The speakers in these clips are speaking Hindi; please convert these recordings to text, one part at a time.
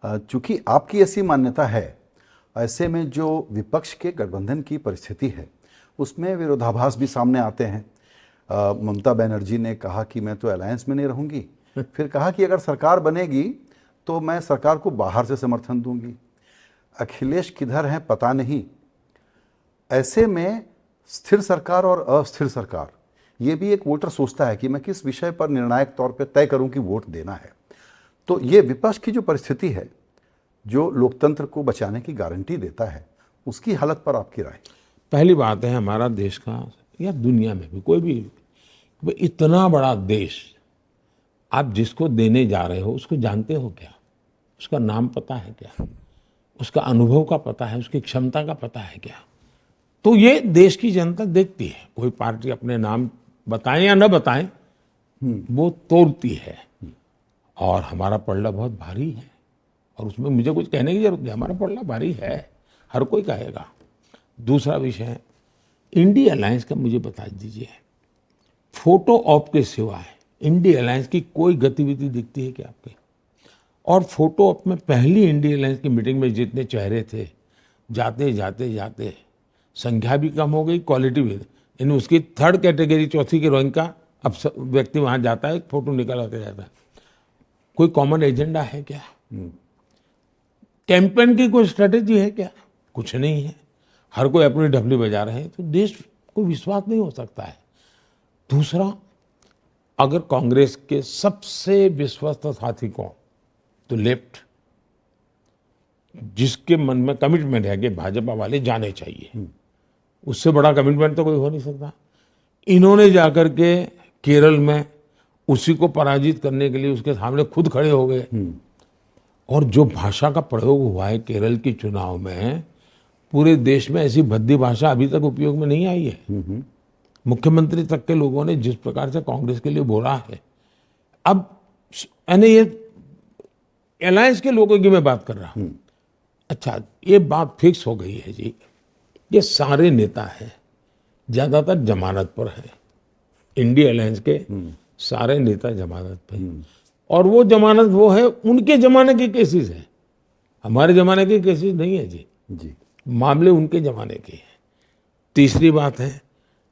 चूंकि आपकी ऐसी मान्यता है, ऐसे में जो विपक्ष के गठबंधन की परिस्थिति है उसमें विरोधाभास भी सामने आते हैं। ममता बनर्जी ने कहा कि मैं तो अलायंस में नहीं रहूंगी, फिर कहा कि अगर सरकार बनेगी तो मैं सरकार को बाहर से समर्थन दूंगी। अखिलेश किधर हैं पता नहीं। ऐसे में स्थिर सरकार और अस्थिर सरकार, ये भी एक वोटर सोचता है कि मैं किस विषय पर निर्णायक तौर पर तय करूं कि वोट देना है। तो ये विपक्ष की जो परिस्थिति है, जो लोकतंत्र को बचाने की गारंटी देता है, उसकी हालत पर आपकी राय? पहली बात है, हमारा देश का या दुनिया में भी कोई भी इतना बड़ा देश, आप जिसको देने जा रहे हो उसको जानते हो क्या? उसका नाम पता है क्या? उसका अनुभव का पता है? उसकी क्षमता का पता है क्या? तो ये देश की जनता देखती है। कोई पार्टी अपने नाम बताएं या न बताएं, वो तोड़ती है। और हमारा पलड़ा बहुत भारी है और उसमें मुझे कुछ कहने की जरूरत नहीं। हमारा पलड़ा भारी है, हर कोई कहेगा। दूसरा विषय है इंडिया अलायंस का, मुझे बता दीजिए, फोटो ऑप के सिवाय इंडिया अलायंस की कोई गतिविधि दिखती है क्या आपके? और फोटो ऑप में पहली इंडिया अलायंस की मीटिंग में जितने चेहरे थे, जाते जाते जाते संख्या भी कम हो गई, क्वालिटी भी। यानी उसकी थर्ड कैटेगरी, चौथी की रैंक का अब व्यक्ति वहां जाता है, फोटो निकल आते जाता है। कोई कॉमन एजेंडा है क्या? कैंपेन की कोई स्ट्रेटेजी है क्या? कुछ नहीं है। हर कोई अपनी ढपली बजा रहे हैं, तो देश को विश्वास नहीं हो सकता है। दूसरा, अगर कांग्रेस के सबसे विश्वस्त साथी कौन, तो लेफ्ट, जिसके मन में कमिटमेंट है कि भाजपा वाले जाने चाहिए, उससे बड़ा कमिटमेंट तो कोई हो नहीं सकता। इन्होंने जाकर के केरल में उसी को पराजित करने के लिए उसके सामने खुद खड़े हो गए। और जो भाषा का प्रयोग हुआ है केरल के चुनाव में, पूरे देश में ऐसी भद्दी भाषा अभी तक उपयोग में नहीं आई है। मुख्यमंत्री तक के लोगों ने जिस प्रकार से कांग्रेस के लिए बोला है, अब यानी ये अलायंस के लोगों की मैं बात कर रहा हूं। अच्छा, ये बात फिक्स हो गई है जी, ये सारे नेता हैं, ज्यादातर जमानत पर है। इंडिया अलायंस के सारे नेता जमानत पे, और वो जमानत वो है उनके जमाने के केसेस है, हमारे जमाने के केसेस नहीं है जी। मामले उनके जमाने के हैं। तीसरी बात है,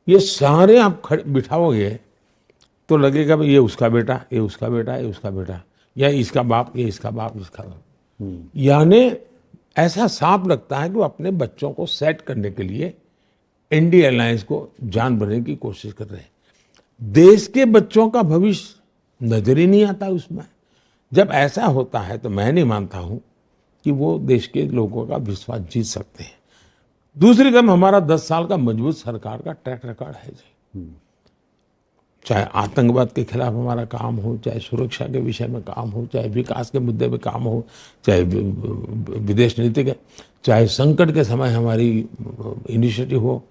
ये सारे आप बिठाओगे तो लगेगा भाई ये उसका बेटा, ये उसका बेटा, ये उसका बेटा, या इसका बाप, ये इसका बाप, इसका बाप। यानी ऐसा साफ लगता है कि वो अपने बच्चों को सेट करने के लिए इंडिया अलायंस को जान बनने की कोशिश कर रहे हैं। देश के बच्चों का भविष्य नजर ही नहीं आता उसमें। जब ऐसा होता है तो मैं नहीं मानता हूं कि वो देश के लोगों का विश्वास जीत सकते हैं। दूसरी तरफ हमारा 10 साल का मजबूत सरकार का ट्रैक रिकॉर्ड है जी। चाहे आतंकवाद के खिलाफ हमारा काम हो, चाहे सुरक्षा के विषय में काम हो, चाहे विकास के मुद्दे में काम हो, चाहे विदेश नीति के, चाहे संकट के समय हमारी इनिशिएटिव हो।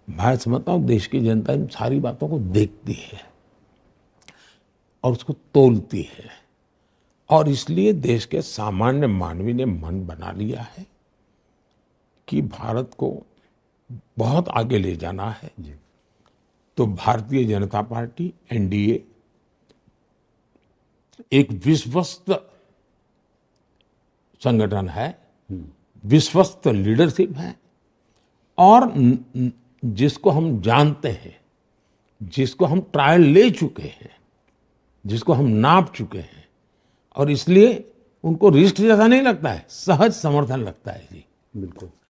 मैं समझता हूँ देश की जनता इन सारी बातों को देखती है और उसको तोलती है, और इसलिए देश के सामान्य मानवी ने मन बना लिया है कि भारत को बहुत आगे ले जाना है जी। तो भारतीय जनता पार्टी, एनडीए एक विश्वस्त संगठन है, विश्वस्त लीडरशिप है, और जिसको हम जानते हैं, जिसको हम ट्रायल ले चुके हैं, जिसको हम नाप चुके हैं, और इसलिए उनको रिस्क जैसा नहीं लगता है, सहज समर्थन लगता है जी। बिल्कुल।